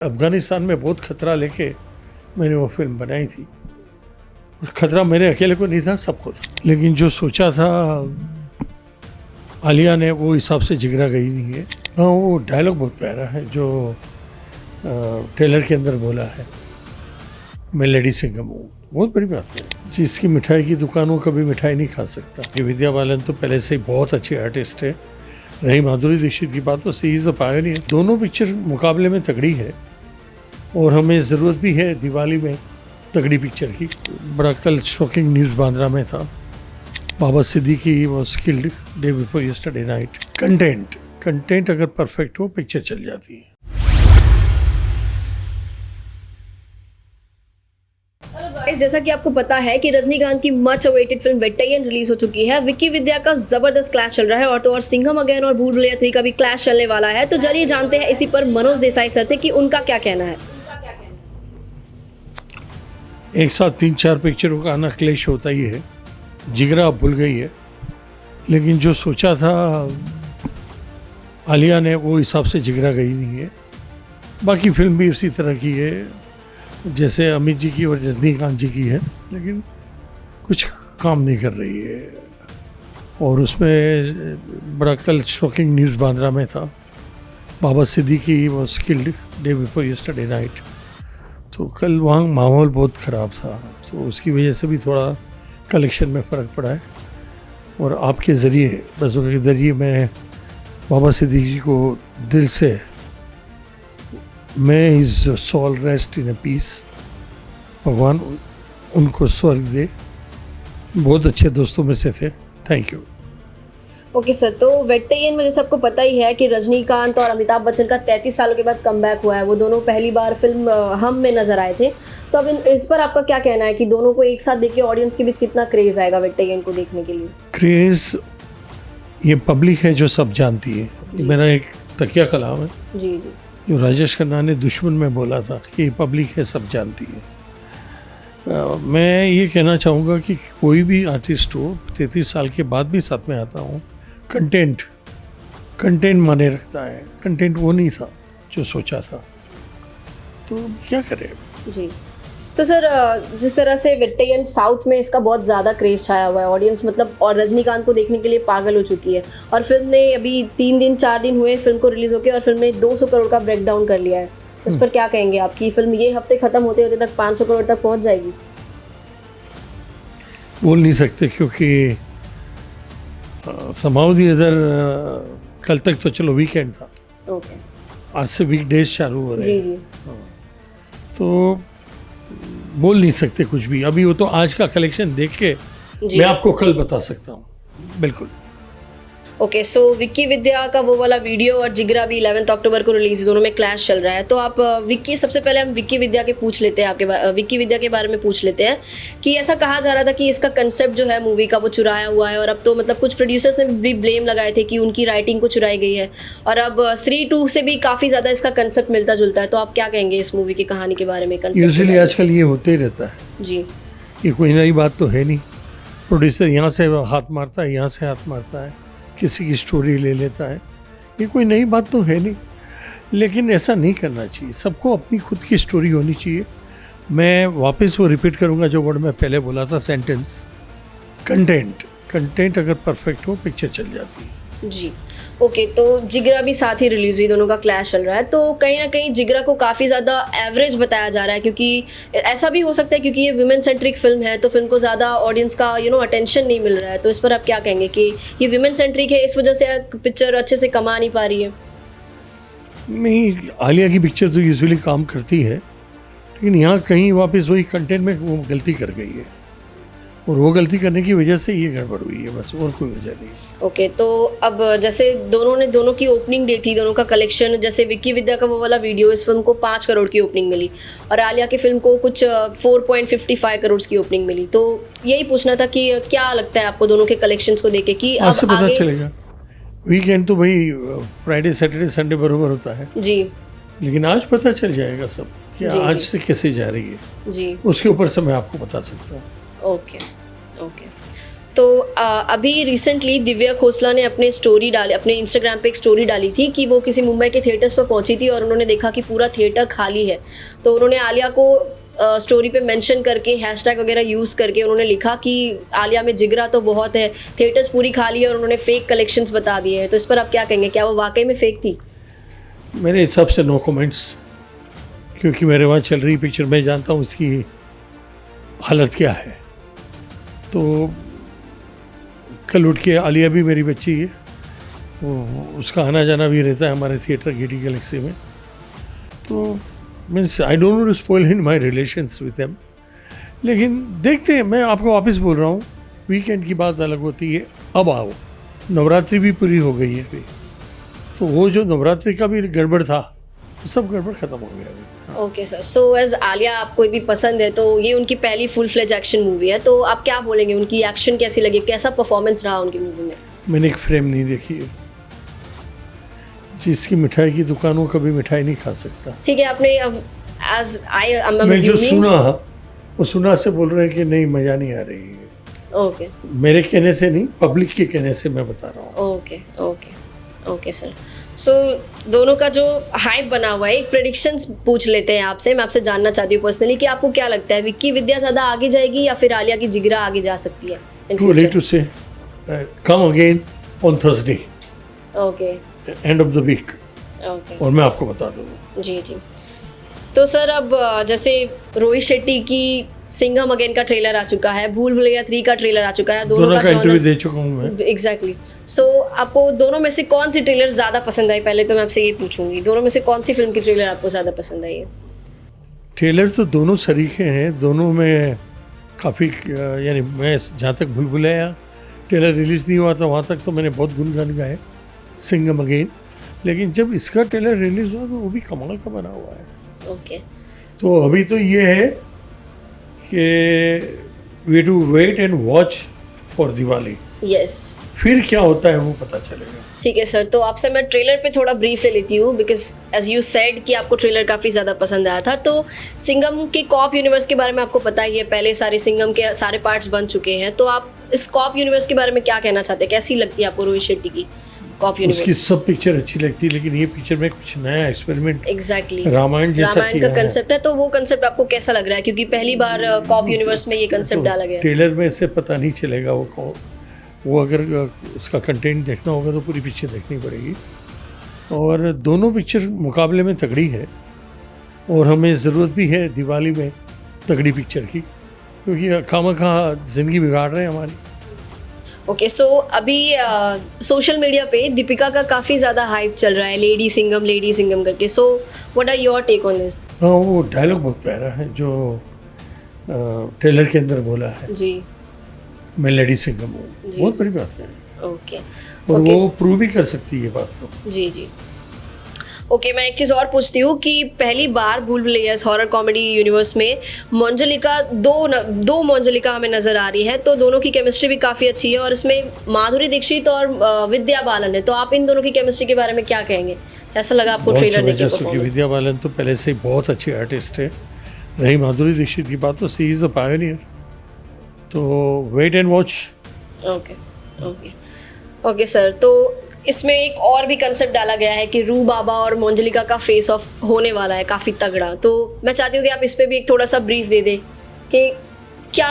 अफ़गानिस्तान में बहुत खतरा लेके मैंने वो फिल्म बनाई थी। खतरा मेरे अकेले को नहीं था, सबको था। लेकिन जो सोचा था आलिया ने वो हिसाब से जिगरा गई नहीं है। हाँ, वो डायलॉग बहुत प्यारा है जो ट्रेलर के अंदर बोला है, मैं लेडी सिंघम हूँ। बहुत बड़ी बात है। जिसकी मिठाई की दुकान वो कभी मिठाई नहीं खा सकता। ये विद्या बालन तो पहले से ही बहुत अच्छी आर्टिस्ट है। रही माधुरी दीक्षित की बात तो सी इज़ अ पायनियर। दोनों पिक्चर मुकाबले में तगड़ी है और हमें ज़रूरत भी है दिवाली में तगड़ी पिक्चर की। बड़ा कल शॉकिंग न्यूज़ बांद्रा में था, Baba Siddique was killed day before yesterday night. Content अगर परफेक्ट हो पिक्चर चल जाती है। गाइस, जैसा कि आपको पता है कि रजनीकांत की मच अवेटेड फिल्म वेट्टायन रिलीज हो चुकी है। विक्की विद्या का जबरदस्त क्लैश चल रहा है और तो और सिंघम अगेन और भूल भुलैया 3 का भी क्लैश चलने वाला है। तो चलिए जानते हैं इसी पर मनोज देसाई सर से कि उनका क्या कहना है। एक साथ 3-4 पिक्चरों का आना क्लेश होता ही है। जिगरा अब भूल गई है, लेकिन जो सोचा था आलिया ने वो हिसाब से जिगरा गई नहीं है। बाकी फिल्म भी उसी तरह की है जैसे अमित जी की और रजनीकांत जी की है, लेकिन कुछ काम नहीं कर रही है। और उसमें बड़ा कल शॉकिंग न्यूज़ बांद्रा में था, Baba Siddique was killed day before yesterday night. तो कल वहाँ माहौल बहुत ख़राब था, तो उसकी वजह से भी थोड़ा कलेक्शन में फ़र्क पड़ा है। और आपके ज़रिए, बसों के ज़रिए मैं बाबा सिद्दीकी को दिल से, मैं his soul rest in a peace, भगवान उनको स्वर्ग दे। बहुत अच्छे दोस्तों में से थे। Thank you. ओके सर, तो वेट्टायन में जैसे आपको पता ही है कि रजनीकांत और अमिताभ बच्चन का 33 सालों के बाद कमबैक हुआ है। वो दोनों पहली बार फिल्म हम में नजर आए थे। तो अब इस पर आपका क्या कहना है कि दोनों को एक साथ देख के ऑडियंस के बीच कितना क्रेज आएगा वेट्टायन को देखने के लिए? क्रेज़ ये पब्लिक है जो सब जानती है। ये मेरा एक तकिया कलाम है जी जी, जो राजेश खन्ना ने दुश्मन में बोला था कि ये पब्लिक है, सब जानती है। मैं ये कहना चाहूँगा कि कोई भी आर्टिस्ट हो, 33 साल के बाद भी साथ में आता हूँ, कंटेंट माने रखता है। कंटेंट वो नहीं था जो सोचा था, तो क्या करें। जी। तो सर, जिस तरह से वेट्टायन साउथ में इसका बहुत ज़्यादा क्रेज छाया हुआ है, ऑडियंस मतलब और रजनीकांत को देखने के लिए पागल हो चुकी है। और फिल्म ने अभी 4 दिन हुए फिल्म को रिलीज़ होकर और फिल्म ने 200 करोड़ का ब्रेक डाउन कर लिया है। तो इस पर क्या कहेंगे आपकी फिल्म ये हफ्ते ख़त्म होते होते तक 500 करोड़ तक पहुंच जाएगी? बोल नहीं सकते क्योंकि समाउदी इधर कल तक तो चलो वीकेंड था। ओके, आज से वीकडेज चालू हो रहे हैं। जी जी, तो बोल नहीं सकते कुछ भी अभी। वो तो आज का कलेक्शन देख के जी। मैं आपको कल बता सकता हूँ। बिल्कुल। ओके, सो विक्की विद्या का वो वाला वीडियो और जिगरा भी 11 अक्टूबर को रिलीज, दोनों में क्लैश चल रहा है। तो आप विक्की, सबसे पहले हम विक्की विद्या के पूछ लेते हैं, विक्की विद्या के बारे में पूछ लेते हैं कि ऐसा कहा जा रहा था कि इसका कंसेप्ट जो है मूवी का वो चुराया हुआ है, और अब तो मतलब कुछ प्रोड्यूसर्स ने भी ब्लेम लगाए थे कि उनकी राइटिंग को चुराई गई है, और अब स्त्री 2 से भी काफ़ी ज़्यादा इसका कंसेप्ट मिलता जुलता है। तो आप क्या कहेंगे इस मूवी की कहानी के बारे में? यूजुअली आजकल ये होते ही रहता है जी, ये कोई नई बात तो है नहीं। प्रोड्यूसर यहाँ से हाथ मारता है, यहाँ से हाथ मारता है, किसी की स्टोरी ले लेता है। ये कोई नई बात तो है नहीं, लेकिन ऐसा नहीं करना चाहिए। सबको अपनी खुद की स्टोरी होनी चाहिए। मैं वापस वो रिपीट करूँगा जो वर्ड मैं पहले बोला था, सेंटेंस, कंटेंट अगर परफेक्ट हो पिक्चर चल जाती है। जी। ओके, तो जिगरा भी साथ ही रिलीज हुई, दोनों का क्लैश चल रहा है। तो कहीं ना कहीं जिगरा को काफ़ी ज़्यादा एवरेज बताया जा रहा है, क्योंकि ऐसा भी हो सकता है क्योंकि ये वुमेन सेंट्रिक फिल्म है, तो फिल्म को ज़्यादा ऑडियंस का अटेंशन नहीं मिल रहा है। तो इस पर आप क्या कहेंगे कि ये वुमेन सेंट्रिक है, इस वजह से पिक्चर अच्छे से कमा नहीं पा रही है? नहीं, आलिया की पिक्चर तो यूजुअली काम करती है, लेकिन यहाँ कहीं वापस वही कंटेंट में वो गलती कर गई है, और वो गलती करने की वजह से ये गड़बड़ हुई है, बस और कोई वजह नहीं। ओके, तो अब जैसे दोनों की ओपनिंग डे थी, दोनों का कलेक्शन, जैसे विक्की विद्या का वो वाला वीडियो, इस फिल्म को 5 करोड़ की ओपनिंग मिली और आलिया की फिल्म को कुछ 4.55 करोड़ की ओपनिंग मिली। तो यही पूछना था कि क्या लगता है आपको दोनों के कलेक्शंस को देख के कि आज से अब पता आगे? चलेगा। वीकेंड तो भाई फ्राइडे सैटरडे संडे बराबर होता है, जी लेकिन आज पता चल जाएगा सब कि जी, आज जी। से कैसे जा रही है। जी, उसके ऊपर से मैं आपको बता सकता हूँ। Okay okay. तो अभी रिसेंटली दिव्या खोसला ने अपने स्टोरी डाली, अपने इंस्टाग्राम पे एक स्टोरी डाली थी कि वो किसी मुंबई के थिएटर्स पर पहुंची थी और उन्होंने देखा कि पूरा थिएटर खाली है। तो उन्होंने आलिया को स्टोरी पे मेंशन करके हैशटैग वगैरह यूज़ करके उन्होंने लिखा कि आलिया में जिगरा तो बहुत है, थिएटर्स पूरी खाली है, और उन्होंने फेक कलेक्शंस बता दिए हैं। तो इस पर आप क्या कहेंगे, क्या वो वाकई में फेक थी? मेरे हिसाब से नो कमेंट्स, क्योंकि मेरे वहाँ चल रही पिक्चर, मैं जानता हूँ इसकी हालत क्या है। तो कल उठ के आलिया भी मेरी बच्ची है, उसका आना जाना भी रहता है हमारे थिएटर गेटी गैलेक्सी में। तो means I don't want to spoil in my relations with them, लेकिन देखते हैं। मैं आपको वापस बोल रहा हूँ, वीकेंड की बात अलग होती है। अब आओ, नवरात्रि भी पूरी हो गई है अभी, तो वो जो नवरात्रि का भी गड़बड़ था, सब गड़बड़ खत्म हो गया अभी। Okay sir, so as Alia आपको इतनी पसंद है, तो ये उनकी पहली फुल फ्लेज एक्शन मूवी है, तो आप क्या बोलेंगे, उनकी एक्शन कैसी लगी, कैसा परफॉर्मेंस रहा उनकी मूवी में? मैंने एक फ्रेम नहीं देखी है। जिसकी मिठाई की दुकान, वो कभी मिठाई नहीं खा सकता। ठीक है, आपने अब एज आई एम मैं जो अज्यूमिंग, सुना, वो सुना से बोल रहे हैं कि नहीं मज़ा नहीं आ रही है। ओके मेरे कहने से नहीं, पब्लिक के कहने से मैं बता रहा हूँ। Okay okay okay sir. So दोनों का जो हाइप बना हुआ है, एक प्रेडिक्शंस पूछ लेते हैं आपसे। मैं आपसे जानना चाहती हूँ पर्सनली कि आपको क्या लगता है, विक्की विद्या ज़्यादा आगे जाएगी या फिर आलिया की जिगरा आगे जा सकती है into late future? To say, come again on Thursday, okay end of the week, okay, और मैं आपको बता दूँगा। जी जी। तो सर अब जैसे रोहित शेट्टी की सिंघम अगेन का ट्रेलर आ चुका है, भूल भुलैया 3 का ट्रेलर आ चुका है, दोनों का इंटरव्यू genre- दे चुका हूँ मैं। एग्जैक्टली। सो आपको दोनों में से कौन सी ट्रेलर ज़्यादा पसंद आई? पहले तो मैं आपसे ये पूछूंगी, दोनों में से कौन सी फिल्म की ट्रेलर आपको ज़्यादा पसंद आई है? ट्रेलर तो दोनों सरीखे हैं, दोनों में काफ़ी, यानी मैं जहाँ तक भूल भुलैया ट्रेलर रिलीज़ नहीं हुआ था वहाँ तक तो मैंने बहुत गुनगान गाए सिंघम अगेन, लेकिन जब इसका ट्रेलर रिलीज़ हुआ तो वो भी कमाल का बना हुआ है। ओके, तो अभी तो ये है कि we to wait and watch for Diwali, yes, फिर क्या होता है वो पता चलेगा। ठीक है सर। तो आपसे मैं ट्रेलर पे थोड़ा ब्रीफ ले लेती हूँ, बिकॉज एज यू सेड कि आपको ट्रेलर काफ़ी ज़्यादा पसंद आया था। तो सिंघम के कॉप यूनिवर्स के बारे में आपको पता ही है, पहले सारे सिंघम के सारे पार्ट्स बन चुके हैं। तो आप इस कॉप यूनिवर्स के बारे में क्या कहना चाहते हैं, कैसी लगती है आपको रोहित शेट्टी की कॉप उसकी यूनिवर्स? सब पिक्चर अच्छी लगती है, लेकिन ये पिक्चर में कुछ नया एक्सपेरिमेंट, एग्जैक्टली, रामायण जैसा रामायण किया का है। कंसेप्ट है। तो वो कंसेप्ट आपको कैसा लग रहा है, क्योंकि पहली बार कॉप यूनिवर्स में ये कंसेप्ट डाला गया है? ट्रेलर में से पता नहीं चलेगा वो कौन, वो अगर उसका कंटेंट देखना होगा तो पूरी पिक्चर देखनी पड़ेगी। और दोनों पिक्चर मुकाबले में तगड़ी है, और हमें ज़रूरत भी है दिवाली में तगड़ी पिक्चर की, क्योंकि खामखा ज़िंदगी बिगाड़ रहे हैं हमारी। ओके, सो अभी सोशल मीडिया पे दीपिका का काफ़ी ज़्यादा हाइप चल रहा है, लेडी सिंघम करके। So what are your take on this? हाँ, वो डायलॉग बहुत प्यारा है जो ट्रेलर के अंदर बोला है, जी मैं लेडी सिंघम हूँ। जी, बहुत जी। बड़ी बात है, ओके और ओके, वो प्रूव भी कर सकती है ये बात को। जी जी। ओके, मैं एक चीज़ और पूछती हूँ कि पहली बार भूल भुलैया हॉरर कॉमेडी यूनिवर्स में मंजलिका दो मंजलिका हमें नज़र आ रही है, तो दोनों की केमिस्ट्री भी काफ़ी अच्छी है, और इसमें माधुरी दीक्षित और विद्या बालन है। तो आप इन दोनों की केमिस्ट्री के बारे में क्या कहेंगे, कैसा लगा आपको बहुत ट्रेलर देख के जबरदस्त, क्योंकि परफॉर्मेंस? विद्या बालन तो पहले से ही बहुत अच्छी आर्टिस्ट है। रही माधुरी दीक्षित की बात, तो सी इज़ द पायनियर। तो wait and watch. Okay okay okay sir. तो इसमें एक और भी कंसेप्ट डाला गया है कि रू बाबा और मंजलिका का फेस ऑफ होने वाला है काफ़ी तगड़ा। तो मैं चाहती हूँ कि आप इस पर भी एक थोड़ा सा ब्रीफ दे दें कि क्या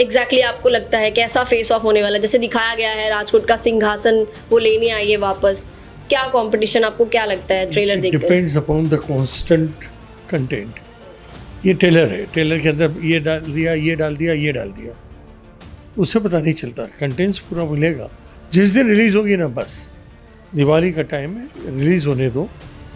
एग्जैक्टली आपको लगता है कैसा फेस ऑफ होने वाला है। जैसे दिखाया गया है राजकोट का सिंहासन वो लेने आई है वापस, क्या कंपटीशन आपको क्या लगता है ट्रेलर देखकर? Depends upon the constant content. ये ट्रेलर है, ट्रेलर के अंदर ये डाल दिया, ये डाल दिया, ये डाल दिया, उससे पता नहीं चलता। कंटेंट्स पूरा मिलेगा जिस दिन रिलीज़ होगी ना, बस दिवाली का टाइम है, रिलीज़ होने दो,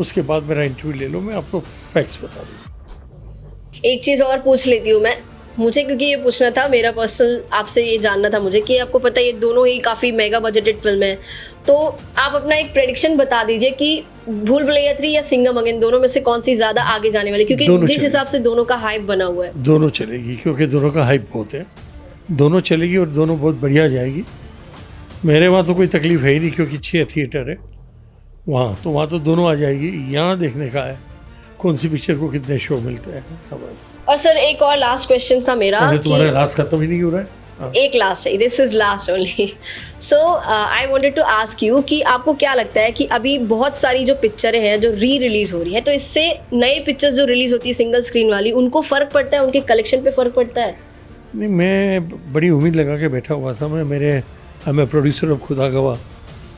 उसके बाद मेरा इंटरव्यू ले लो, मैं आपको फैक्ट्स बता दूँगा। एक चीज़ और पूछ लेती हूँ मैं, मुझे क्योंकि ये पूछना था, मेरा पर्सनल आपसे ये जानना था मुझे कि आपको पता है ये दोनों ही काफ़ी मेगा बजटेड फिल्म है, तो आप अपना एक प्रेडिक्शन बता दीजिए कि भूल भुलैया 3 या सिंघम अगेन दोनों में से कौन सी ज़्यादा आगे जाने वाली, क्योंकि दोनों जिस चलेगी। हिसाब से दोनों का हाइप बना हुआ है। दोनों चलेगी, क्योंकि दोनों का हाइप बहुत है, दोनों चलेगी और दोनों बहुत बढ़िया जाएगी। मेरे वहाँ तो कोई तकलीफ है ही नहीं, क्योंकि 6 थिएटर है वहाँ तो दोनों आ जाएगी। यहाँ देखने का है कौन सी पिक्चर को कितने शो मिलते हैं, हाँ बस। और सर एक और लास्ट क्वेश्चन था मेरा अरे कि तुम्हारा राज खत्म ही नहीं हो रहा है। एक लास्ट है, this is last only. So I wanted to ask you कि आपको क्या लगता है कि अभी बहुत सारी जो पिक्चरें हैं जो री रिलीज हो रही है, तो इससे नए पिक्चर्स जो रिलीज होती है सिंगल स्क्रीन वाली, उनको फर्क पड़ता है, उनके कलेक्शन पे फर्क पड़ता है? नहीं, मैं बड़ी उम्मीद लगा के बैठा हुआ था. मैं प्रोड्यूसर ऑफ खुदा गवाह,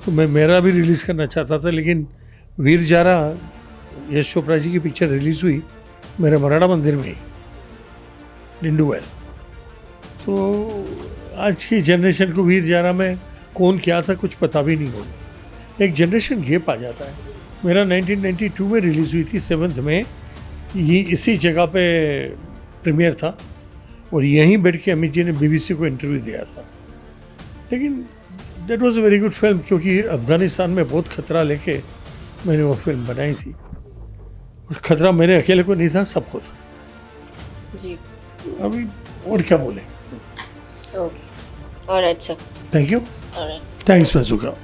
तो मैं मेरा भी रिलीज़ करना चाहता था, लेकिन वीर जारा यश चोपड़ा जी की पिक्चर रिलीज़ हुई मेरे मराठा मंदिर में ही, डिंडूवैल. तो आज की जनरेशन को वीर जारा में कौन क्या था कुछ पता भी नहीं होगा. एक जनरेशन गैप आ जाता है. मेरा 1992 में रिलीज़ हुई थी 7 में, ये इसी जगह पे प्रीमियर था और यहीं बैठ के अमित जी ने BBC को इंटरव्यू दिया था. लेकिन that was a very good film, क्योंकि अफ़गानिस्तान में बहुत खतरा लेके मैंने वो फिल्म बनाई थी. और खतरा मेरे अकेले को नहीं था, सबको था. जी. अभी और क्या बोले. Okay, alright sir. Thank you. Alright. Thanks bazooka.